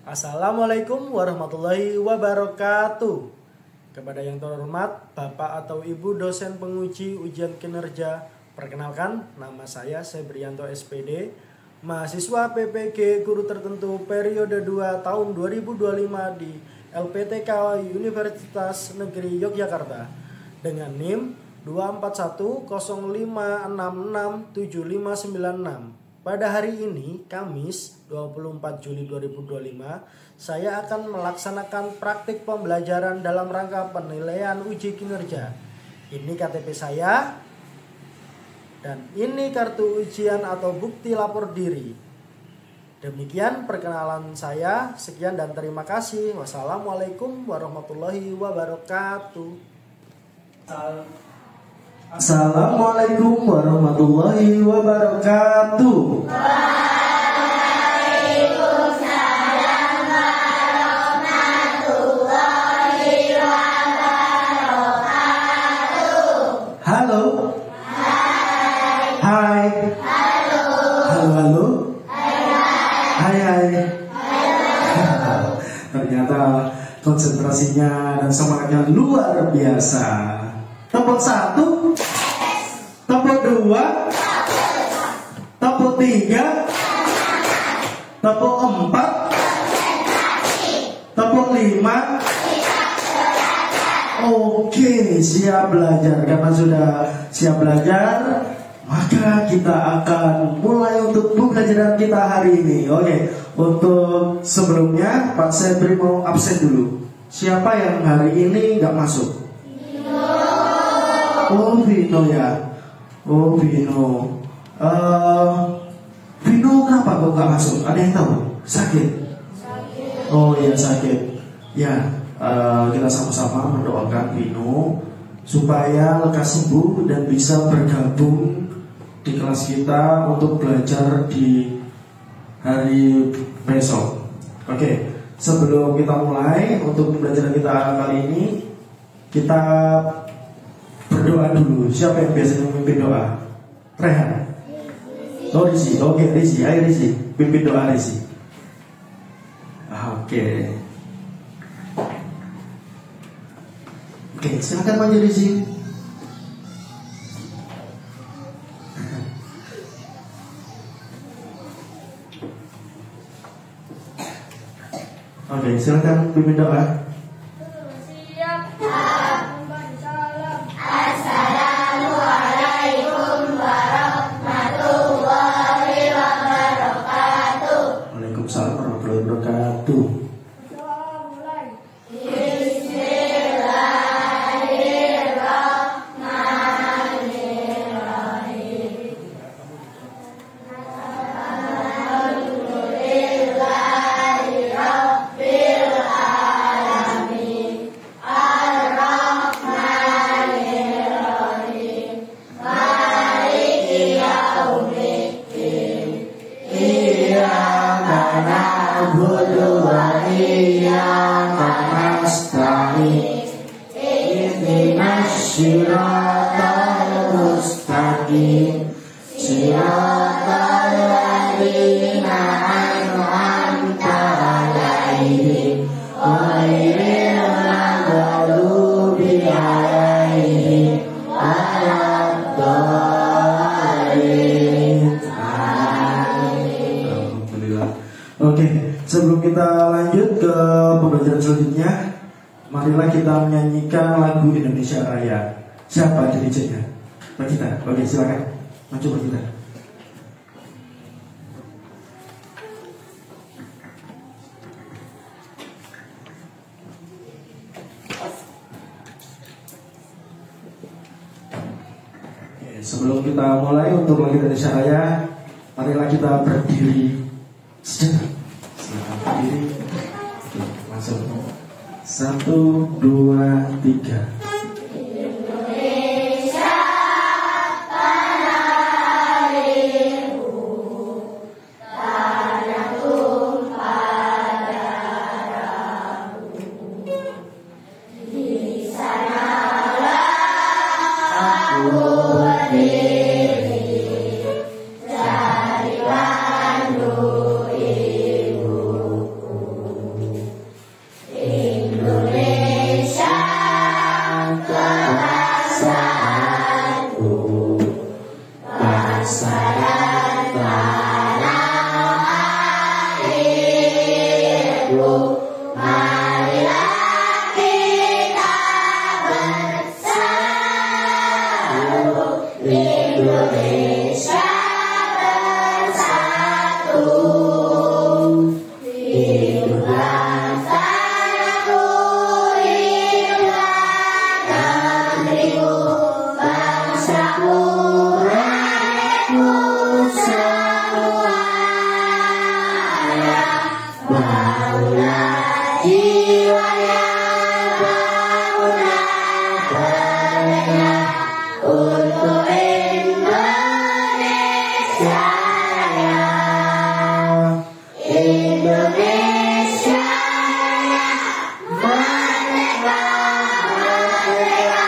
Assalamualaikum warahmatullahi wabarakatuh. Kepada yang terhormat Bapak atau Ibu dosen penguji ujian kinerja, perkenalkan nama saya Sebrianto SPD, mahasiswa PPG guru tertentu periode 2 tahun 2025 di LPTK Universitas Negeri Yogyakarta dengan NIM 24105667596. Pada hari ini, Kamis 24 Juli 2025, saya akan melaksanakan praktik pembelajaran dalam rangka penilaian uji kinerja. Ini KTP saya, dan ini kartu ujian atau bukti lapor diri. Demikian perkenalan saya, sekian dan terima kasih. Wassalamualaikum warahmatullahi wabarakatuh. Assalamualaikum warahmatullahi wabarakatuh. Waalaikumsalam warahmatullahi wabarakatuh. Halo. Hai. Halo. Halo. Hai. Ternyata konsentrasinya dan semangatnya luar biasa. Tepuk 1, tepuk 2, tepuk 3, tepuk 4, tepuk 5. Oke, siap belajar. Karena sudah siap belajar, maka kita akan mulai untuk pembelajaran kita hari ini. Oke, untuk sebelumnya Pak Sebri mau absen dulu. Siapa yang hari ini nggak masuk? Oh, Vino ya. Oh, Vino. Vino kenapa kok gak masuk? Ada yang tahu? Sakit? Oh iya, sakit. Ya, kita sama-sama mendoakan Vino supaya lekas sembuh dan bisa bergabung di kelas kita untuk belajar di hari besok. Oke, sebelum kita mulai untuk pembelajaran kita kali ini, kita berdoa dulu. Siapa yang biasanya memimpin doa? Rehan. Oh, Rizi. Oke, Rizi. Ayo Rizi, pimpin doa Rizi. Oke. Oke, silakan maju Rizi. Oke, silakan pimpin doa. Oke, sebelum kita lanjut ke pembelajaran selanjutnya, marilah kita menyanyikan lagu Indonesia Raya. Siapa DJ-nya? Mbak Gita. Oke, silakan. Maju Mbak Gita. Oke, sebelum kita mulai untuk lagu Indonesia Raya, marilah kita berdiri sejenak. Silakan berdiri. Oke, langsung. 1, 2, 3. jiwanya bangunlah berdaya untuk Indonesia Raya. Indonesia Raya, merdeka, merdeka,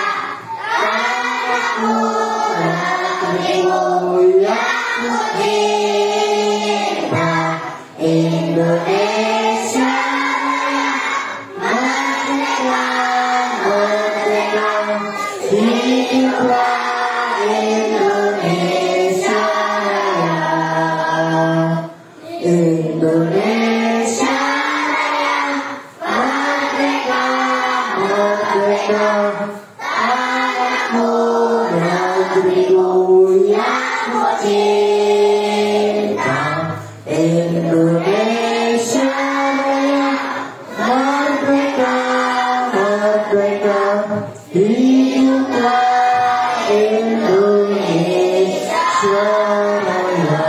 tanahku, negeriku yang tercinta. Indonesia Raya, merdeka, merdeka, hiduplah Indonesia Raya. Indonesia Raya, merdeka, merdeka, tanahku, negeriku yang tercinta. Indonesia Raya, merdeka, merdeka, hiduplah Indonesia Raya.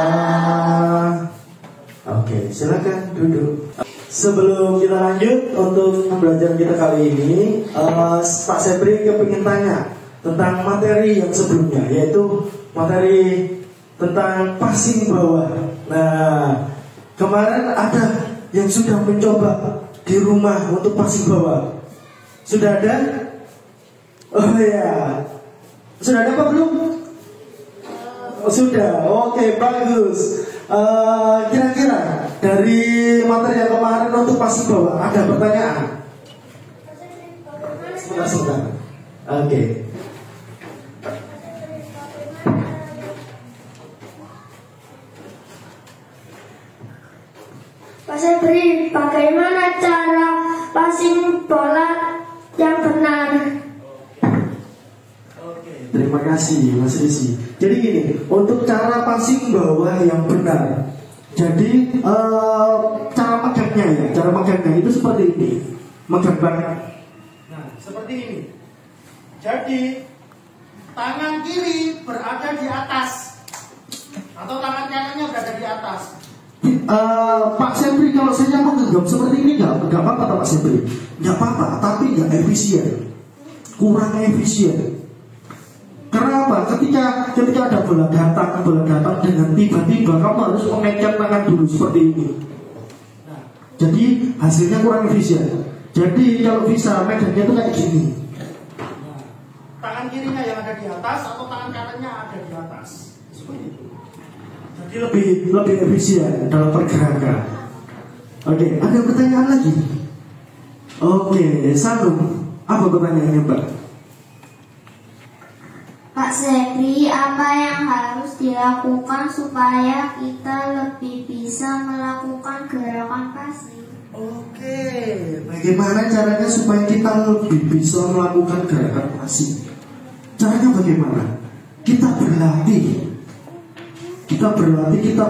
Oke, silakan duduk. Sebelum kita lanjut untuk pembelajaran kita kali ini, Pak Sepri kepingin tanya tentang materi yang sebelumnya, yaitu materi tentang passing bawah. Nah, kemarin ada yang sudah mencoba di rumah untuk passing bawah. Sudah ada? Oh ya, sudah ada apa belum? Oh, sudah. Oke, bagus. Kira-kira dari materi yang kemarin untuk passing bawah ada pertanyaan? Sebentar. Oke. Pak Sepri, bagaimana cara passing bola yang benar? Terima kasih Mas Rizky. Jadi gini, untuk cara passing bawah yang benar. Jadi cara megangnya itu seperti ini. Megang banget. Nah, seperti ini. Jadi tangan kiri berada di atas atau tangan kanannya berada di atas. Pak Sepri, kalau saya mau genggam seperti ini nggak apa-apa Pak Sepri. Nggak apa-apa, tapi nggak efisien. Kurang efisien. Kenapa? Ketika ada bola datang dengan tiba-tiba kamu harus mengencang tangan dulu seperti ini. Nah, jadi hasilnya kurang efisien. Jadi kalau bisa megangnya itu kayak gini. nah, tangan kirinya yang ada di atas atau tangan kanannya ada di atas. Seperti itu. Jadi lebih efisien dalam pergerakan. Oke, ada pertanyaan lagi? Oke, Sanum, apa pertanyaannya Mbak? Pak Sepri, apa yang harus dilakukan supaya kita lebih bisa melakukan gerakan passing? Oke, bagaimana caranya supaya kita lebih bisa melakukan gerakan passing? Caranya bagaimana? Kita berlatih, kita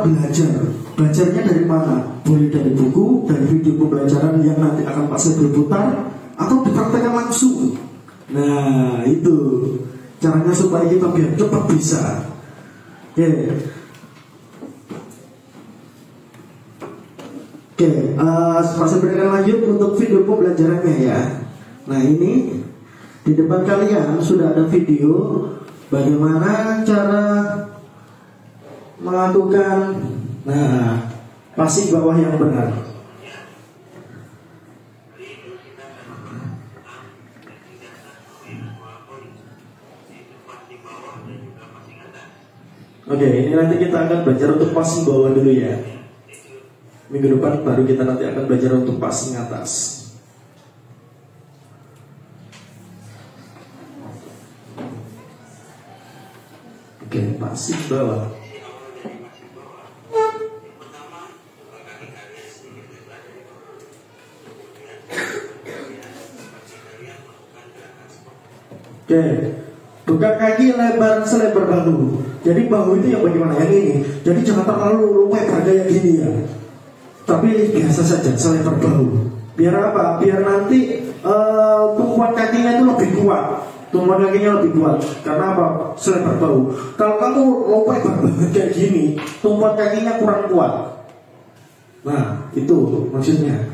belajar. Belajarnya dari mana? Boleh dari buku, dari video pembelajaran yang nanti akan Pak Sepri putar, atau dipraktekkan langsung. Nah, itu caranya supaya kita biar cepat bisa. Oke, masih berikan lanjut untuk video pembelajarannya ya. Nah ini di depan kalian sudah ada video bagaimana cara melakukan passing bawah yang benar. Oke, ini nanti kita akan belajar untuk passing bawah dulu ya. Minggu depan baru kita nanti akan belajar untuk passing atas. Oke, passing bawah. Oke, buka kaki lebar selebar bahu. Jadi bahu itu yang bagaimana? Yang ini. Jadi jangan terlalu lebar kayak gini ya. Tapi biasa saja selebar bahu. Biar apa? Biar nanti tumpuan kakinya itu lebih kuat. Tumpuan kakinya lebih kuat. Karena apa? Selebar bahu. Kalau kamu lebar kayak gini, tumpuan kakinya kurang kuat. Nah, itu maksudnya.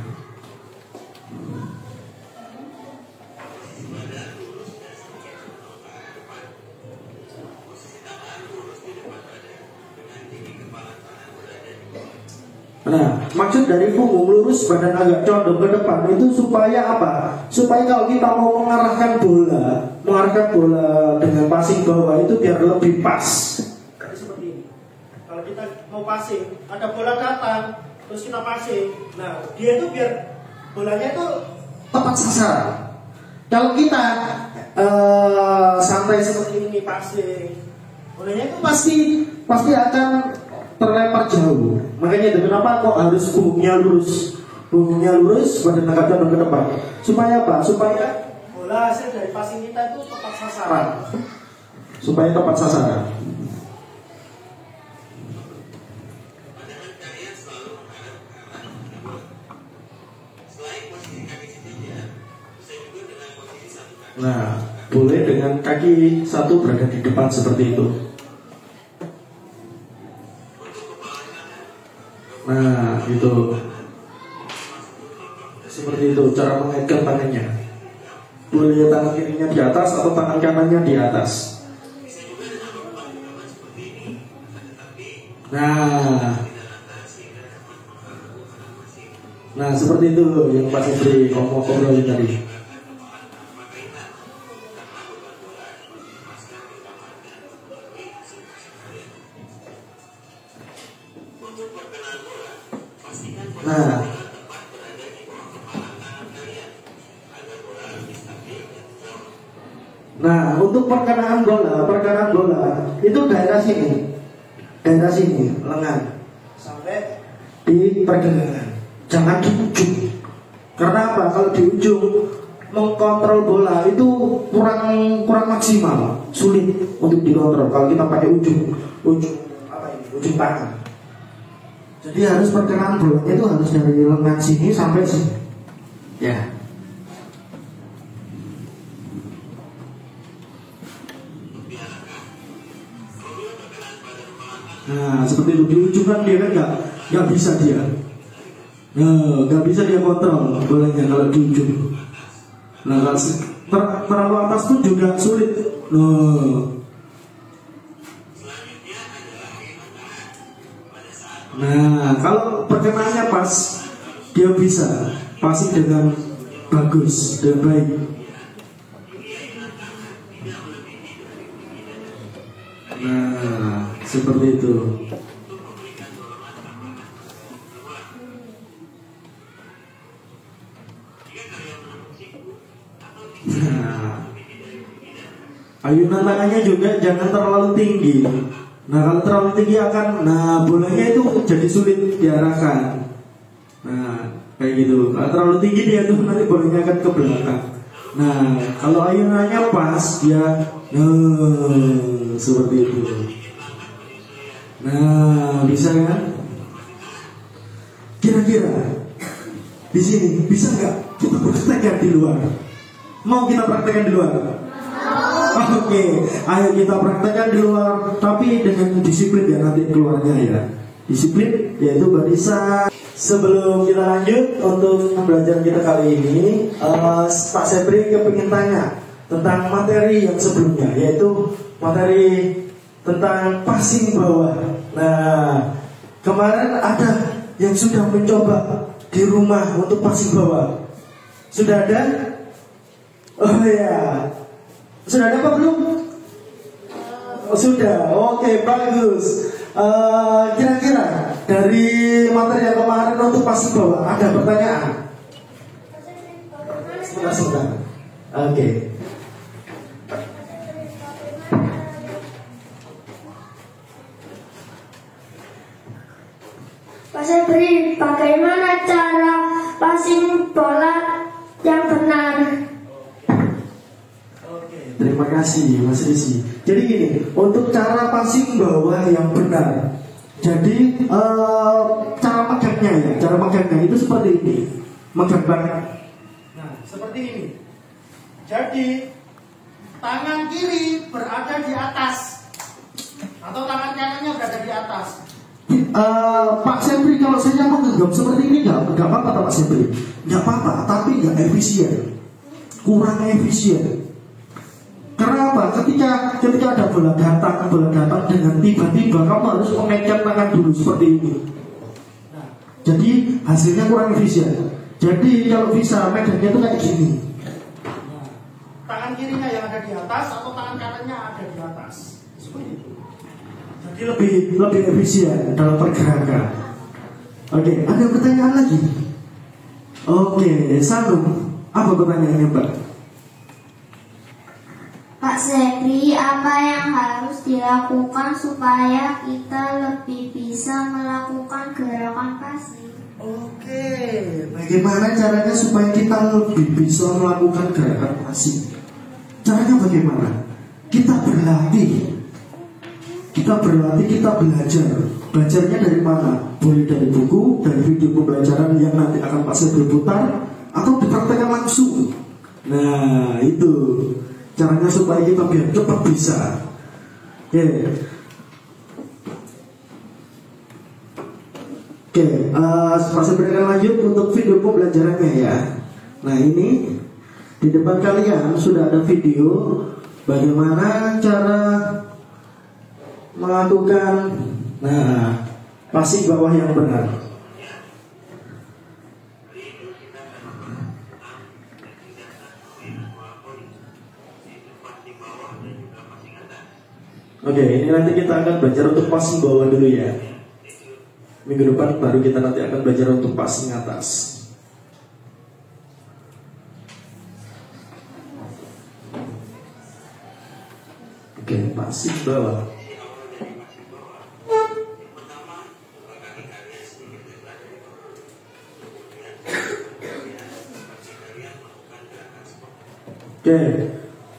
dari punggung lurus, badan agak condong ke depan. Itu supaya apa? Supaya kalau kita mau mengarahkan bola dengan passing bawah itu biar lebih pas. Jadi seperti ini. Kalau kita mau passing, ada bola datang, terus kita passing. Nah, dia itu biar bolanya itu tepat sasaran. Kalau kita santai seperti ini passing, bolanya itu pasti akan terlempar jauh. Makanya itu kenapa kok harus punggungnya lurus, badan agak condong ke depan. Supaya apa? Supaya bola hasil dari passing kita itu tepat sasaran. Supaya tepat sasaran. Nah, boleh dengan kaki satu berada di depan seperti itu. Nah, gitu. Seperti itu cara mengaitkan tangannya. Boleh tangan kirinya di atas atau tangan kanannya di atas. Nah, seperti itu yang Pak Sebri ngobrolin tadi. Nah, untuk perkenaan bola itu daerah sini, lengan sampai di pergelangan. Jangan di ujung. Karena apa? Kalau di ujung mengkontrol bola itu kurang maksimal, sulit untuk dikontrol. Kalau kita pakai ujung tangan. Jadi harus perkenaan bolanya itu harus dari lengan sini sampai sini. Ya. Nah, seperti itu di ujung kan dia kan nggak bisa dia. Nggak bisa dia kontrol bolanya kalau di ujung. Nah, kalau terlalu atas pun juga sulit. Nah, kalau perkenaannya pas, dia bisa passing dengan bagus dan baik. Nah, seperti itu. Nah, ayunan tangannya juga jangan terlalu tinggi. Nah, kalau terlalu tinggi bolanya itu jadi sulit diarahkan. Nah, kayak gitu. Kalau terlalu tinggi dia tuh nanti bolanya akan ke belakang. Nah, kalau ayunannya pas dia seperti itu. Nah, bisa kan? Kira-kira di sini bisa nggak kita praktekkan di luar? Mau kita praktekkan di luar? Oke, ayo kita praktekkan di luar, tapi dengan disiplin ya nanti keluarnya ya. Disiplin yaitu barisan. Sebelum kita lanjut untuk pembelajaran kita kali ini, Pak Sebri kepingin tanya tentang materi yang sebelumnya, yaitu materi tentang passing bawah. Nah, kemarin ada yang sudah mencoba di rumah untuk passing bawah. Sudah ada? Oh ya. Sudah ada apa belum? Sudah. Oke, bagus. Kira-kira dari materi yang kemarin untuk passing bawah ada pertanyaan? Sebentar. Oke. Pak Sebri, bagaimana cara passing bola yang benar? Terima kasih Mas Risi. Jadi gini, untuk cara passing bawah yang benar. Jadi cara megangnya itu seperti ini, megang banget. Nah, seperti ini. Jadi tangan kiri berada di atas atau tangan kanannya berada di atas. Pak Sebri, kalau saya mau genggam seperti ini nggak apa-apa Pak Sebri, nggak apa-apa, tapi nggak efisien, kurang efisien. Karena apa? Ketika ada bola datang dengan tiba-tiba kamu harus mengencang tangan dulu seperti ini. Nah, Jadi hasilnya kurang efisien. Jadi kalau bisa medannya itu kayak gini. Tangan kirinya yang ada di atas atau tangan kanannya ada di atas. Seperti itu. Jadi lebih efisien dalam pergerakan. Oke, ada pertanyaan lagi? Oke, Sanum, apa pertanyaannya, Mbak? Pak Sepri, apa yang harus dilakukan supaya kita lebih bisa melakukan gerakan pasif? Oke, bagaimana caranya supaya kita lebih bisa melakukan gerakan pasif? Caranya bagaimana? Kita berlatih. Kita belajar. Belajarnya dari mana? Boleh dari buku, dari video pembelajaran yang nanti akan Pak Sepri putar, atau dipraktekkan langsung. Nah, itu caranya supaya kita biar cepat bisa. Oke, Pak Sepri akan lanjut untuk video pembelajarannya ya. Nah, ini di depan kalian sudah ada video bagaimana cara melakukan passing bawah yang benar. Oke, ini nanti kita akan belajar untuk passing bawah dulu ya. Minggu depan baru kita nanti akan belajar untuk passing atas. Oke, passing bawah. Oke,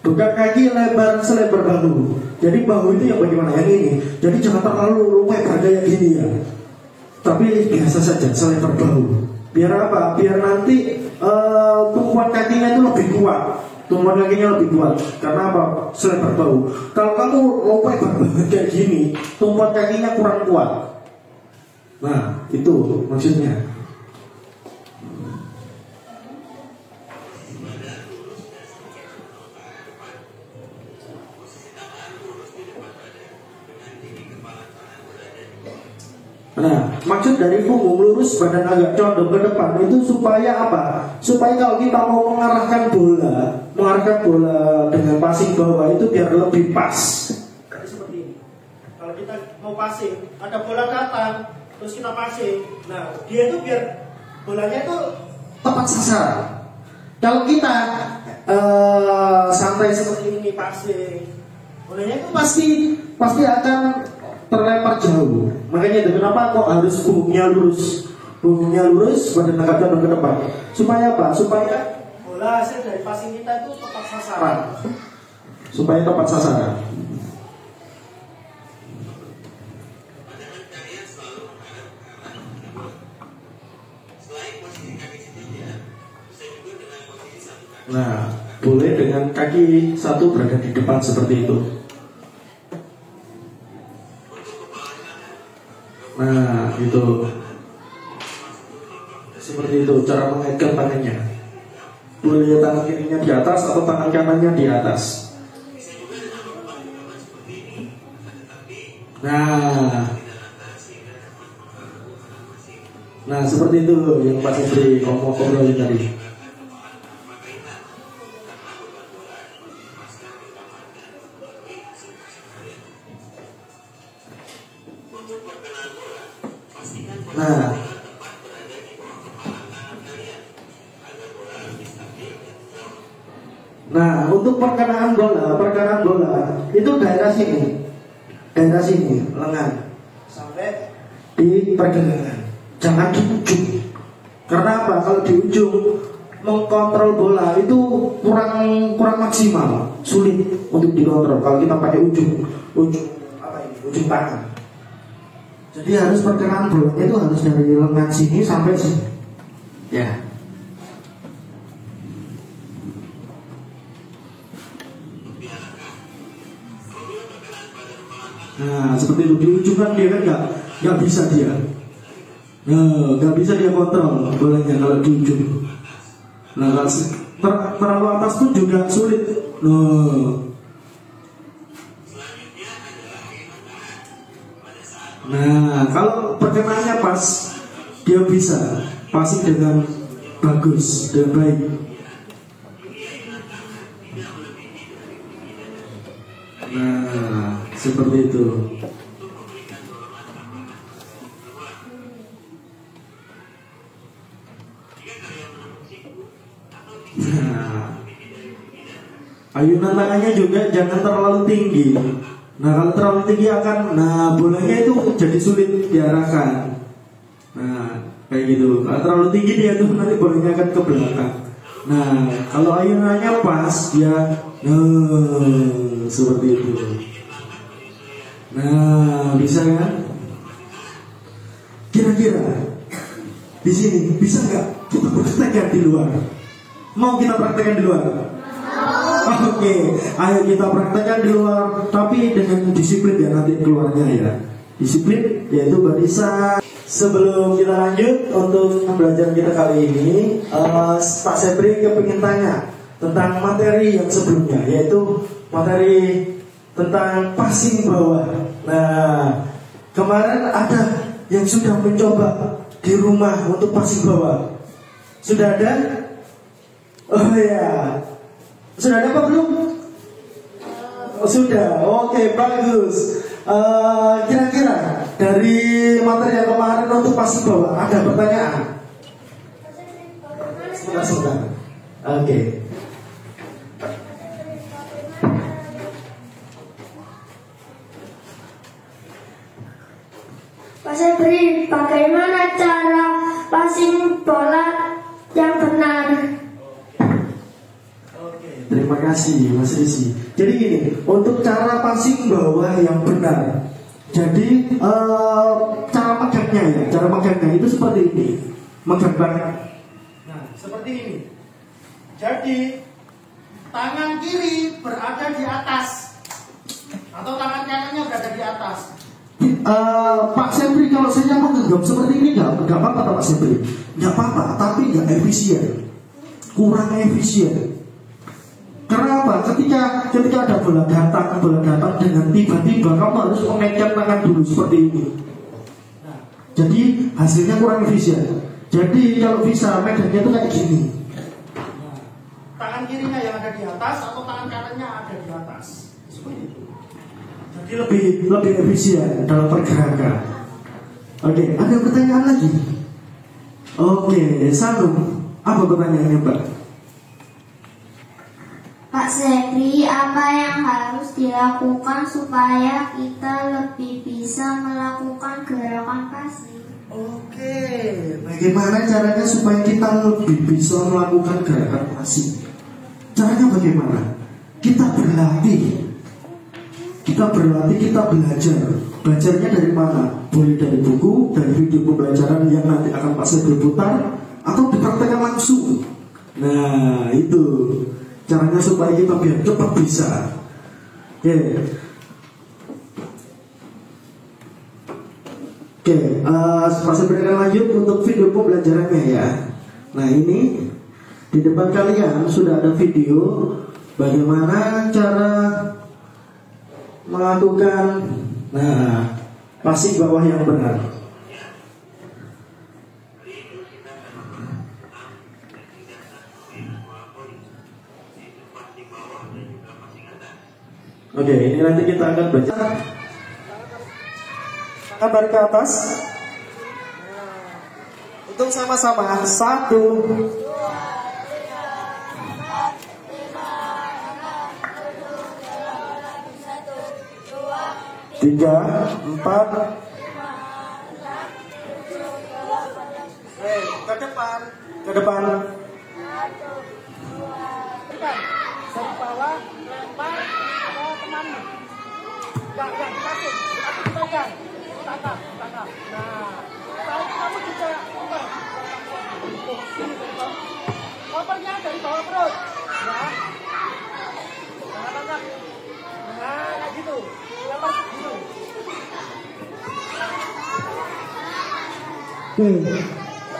buka kaki lebar selebar bahu. Jadi bahu itu yang bagaimana? Yang ini. Jadi jangan terlalu lebar kayak gini ya. Tapi biasa saja selebar bahu. Biar apa? Biar nanti tumpuan kakinya itu lebih kuat. Tumpuan kakinya lebih kuat. Karena apa? Selebar bahu. Kalau kamu lebar banget kayak gini, tumpuan kakinya kurang kuat. Nah, itu maksudnya. Nah, maksud dari punggung lurus badan agak condong ke depan itu supaya apa? Supaya kalau kita mau mengarahkan bola dengan passing bawah itu biar lebih pas. Jadi seperti ini. Kalau kita mau passing, ada bola datang, terus kita passing. Nah, dia itu biar bolanya itu Tepat sasaran. Kalau kita santai seperti ini passing, bolanya itu pasti akan terlempar jauh. Makanya itu kenapa kok harus punggungnya lurus, badan agak condong ke depan. Supaya apa? Supaya bola hasil dari passing kita itu tepat sasaran. Supaya tepat sasaran. Nah, boleh dengan kaki satu berada di depan seperti itu. Nah, gitu. Seperti itu cara mengaitkan tangannya. Boleh tangan kirinya di atas atau tangan kanannya di atas. Nah, seperti itu yang Pak Sepri ngobrolin tadi. Nah, untuk perkenaan bola itu daerah sini, lengan Sampai di pergelangan. Jangan di ujung. Karena apa? Kalau di ujung mengkontrol bola itu kurang maksimal, sulit untuk dikontrol. Kalau kita pakai ujung tangan. Jadi harus perkenaan bolanya itu harus dari lengan sini sampai sini. Ya. Nah, seperti itu di ujung kan dia kan nggak bisa dia. Nah, nggak bisa dia kontrol bolanya kalau di ujung. Nah, kalau terlalu atas pun juga sulit. Nah, kalau perkenaannya pas dia bisa passing dengan bagus dan baik. Nah, seperti itu. Nah, ayunan tangannya juga jangan terlalu tinggi. Nah, kalau terlalu tinggi bolanya itu jadi sulit diarahkan. Nah, kayak gitu. Kalau terlalu tinggi dia tuh nanti bolanya akan ke belakang. Nah, kalau ayunannya pas dia seperti itu. Nah, bisa kan? Kira-kira di sini bisa nggak kita praktekkan di luar? Mau kita praktekkan di luar? Oke, ayo kita praktekkan di luar, tapi dengan disiplin ya nanti keluarnya ya. Disiplin yaitu barisan. Sebelum kita lanjut untuk pembelajaran kita kali ini, Pak Sepri kepingin tanya tentang materi yang sebelumnya, yaitu materi tentang passing bawah. Nah, kemarin ada yang sudah mencoba di rumah untuk passing bawah. Sudah ada? Oh ya, sudah ada apa belum? Sudah, oke, bagus. Kira-kira dari materi yang kemarin untuk passing bawah ada pertanyaan? Sebentar. Oke. Pak Sepri, bagaimana cara passing bola yang benar? Terima kasih Mas Rizky. Jadi gini, untuk cara passing bawah yang benar. Jadi cara megangnya itu seperti ini, megang banget. Nah, seperti ini. Jadi tangan kiri berada di atas atau tangan kanannya berada di atas. Pak Sepri, kalau saya mau genggam seperti ini nggak apa-apa Pak Sepri, nggak apa-apa, tapi nggak efisien, kurang efisien. Kenapa? Ketika ada bola datang dengan tiba-tiba kamu harus mengencang tangan dulu seperti ini. Nah, jadi hasilnya kurang efisien. Jadi kalau bisa megangnya itu kayak gini. nah, tangan kirinya yang ada di atas atau tangan kanannya ada di atas. Seperti itu. Jadi lebih efisien dalam pergerakan. Oke, ada pertanyaan lagi? Oke, Sanum, apa pertanyaannya Mbak? Pak Sepri, apa yang harus dilakukan supaya kita lebih bisa melakukan gerakan passing? Oke, bagaimana caranya supaya kita lebih bisa melakukan gerakan passing? Caranya bagaimana? Kita berlatih, kita belajar. Belajarnya dari mana? Boleh dari buku, dari video pembelajaran yang nanti akan Pak Sepri putar, atau dipraktekkan langsung. Nah, itu caranya supaya kita biar cepat bisa. Oke, masih berikan lanjut untuk video pembelajarannya ya. Nah, ini di depan kalian sudah ada video bagaimana cara melakukan passing bawah yang benar. Oke, ini nanti kita akan baca. Tarik ke atas. Untuk sama-sama 1, 3, 4. Ke depan. Dari bawah lempar ke temanmu. Enggak dikasih, tapi dipegang. Tangkap. Nah, tarik kamu juga lempar. Kopernya dari bawah perut. Ya. Jangan tangkap. Nah, kayak gitu. Lempar gitu.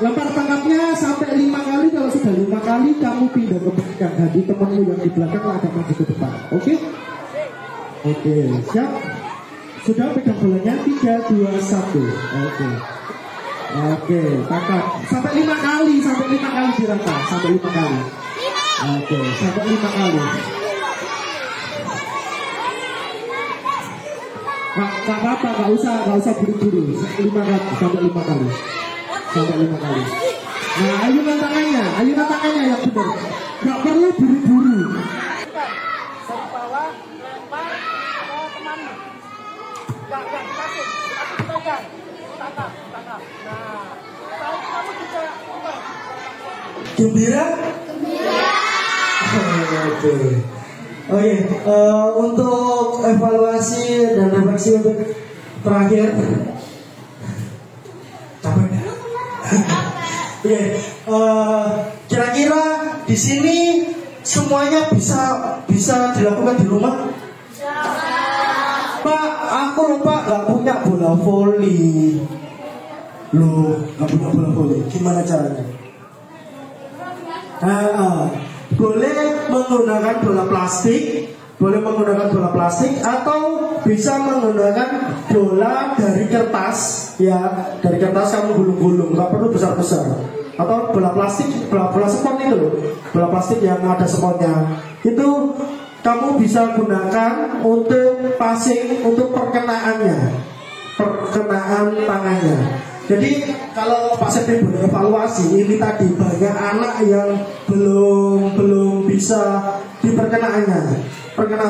Lempar tangkapnya sampai 5 kali. Kalau sudah 5 kali kamu pindah ke belakang. Jadi temanmu yang di belakang agak maju ke depan. Oke? Oke, siap. Sudah pegang bolanya 3, 2, 1. Oke. Oke, tangkap. Sampai 5 kali dirata. Sampai 5 kali. Oke, sampai 5 kali. Nggak apa-apa, nggak usah buru-buru. 5 kali, sampai 5 kali. Sampai 5 kali. Nah, ayunan tangannya yang benar. Nggak perlu buru-buru. Dari bawah lempar ke temanmu. Enggak kasih, tapi pegang. Tangkap. Nah, kamu juga ubah. Gembira? Oke. Oke, untuk evaluasi dan refleksi untuk terakhir. Capek ya? Oke, kira-kira di sini semuanya bisa dilakukan di rumah? Pak, aku lupa nggak punya bola voli. Loh, nggak punya bola voli. Gimana caranya? Boleh menggunakan bola plastik, atau bisa menggunakan bola dari kertas, ya, dari kertas kamu gulung-gulung, nggak perlu besar-besar. Atau bola plastik sport itu loh, bola plastik yang ada spotnya, itu kamu bisa gunakan untuk passing, untuk perkenaan tangannya. Jadi kalau Pak Sepri boleh evaluasi, ini tadi banyak anak yang belum bisa di perkenaan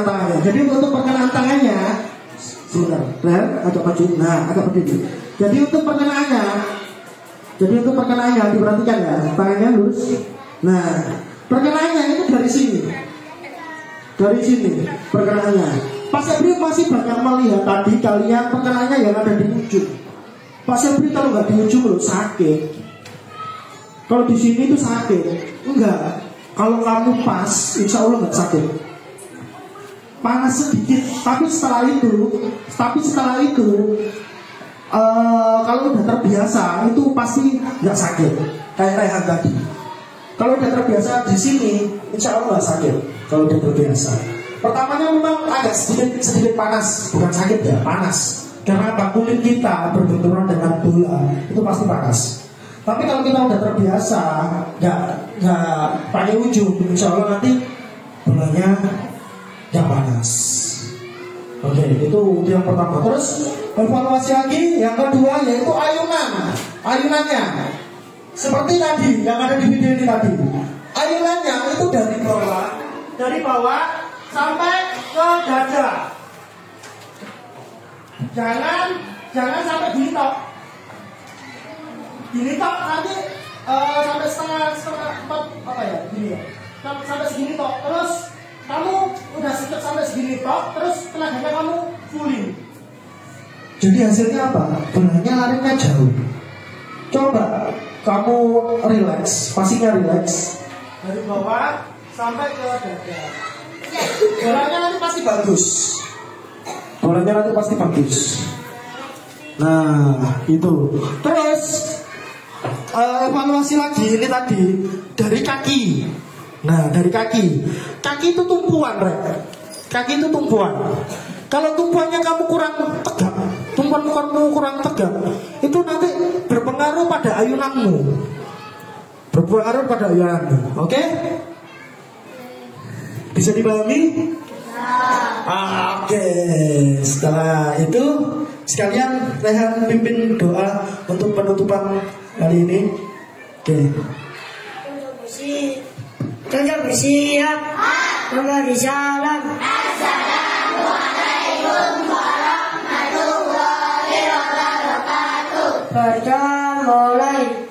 tangannya. Jadi untuk perkenaan tangannya, sebentar, agak maju, agak berdiri. Jadi untuk perkenaannya diperhatikan ya, tangannya lurus. Nah, perkenaannya itu dari sini perkenaannya. Pak Sepri masih banyak melihat tadi kalian perkenaannya yang ada di ujung. Pak Sepri kalau nggak di ujung loh sakit. Kalau di sini itu sakit. Enggak. Kalau kamu pas, insya Allah nggak sakit. Panas sedikit, tapi setelah itu, kalau udah terbiasa itu pasti nggak sakit. Kayak Rehan tadi. Kalau udah terbiasa di sini, insya Allah nggak sakit. Kalau udah terbiasa. Pertamanya memang agak sedikit panas, bukan sakit ya, panas. Karena apa? Kulit kita berbenturan dengan bola itu pasti panas. Tapi kalau kita udah terbiasa, nggak pakai ujung, insya Allah nanti bolanya nggak panas. Oke, itu yang pertama. Terus evaluasi lagi, yang kedua yaitu ayunannya. Seperti tadi yang ada di video ini tadi. Ayunannya itu dari bawah sampai ke dada. Jangan sampai gini tok nanti sampai setengah apa ya, gini ya, sampai segini tok. Terus kamu udah sampai segini tok, terus tenaganya kamu fullin. Jadi hasilnya apa? Bolanya larinya jauh. Coba kamu relax, passingnya relax dari bawah sampai ke dada. Bolanya nanti pasti bagus. Nah, itu. Terus evaluasi lagi ini tadi dari kaki. Nah, dari kaki. Kaki itu tumpuan, Kaki itu tumpuan. Kalau tumpuannya kamu kurang tegak, itu nanti berpengaruh pada ayunanmu. Oke? Bisa dipahami? Oke. Setelah itu sekalian Rehan pimpin doa untuk penutupan kali ini. Oke. Tetap bersiap memberi salam. Assalamualaikum warahmatullahi wabarakatuh. Kita mulai.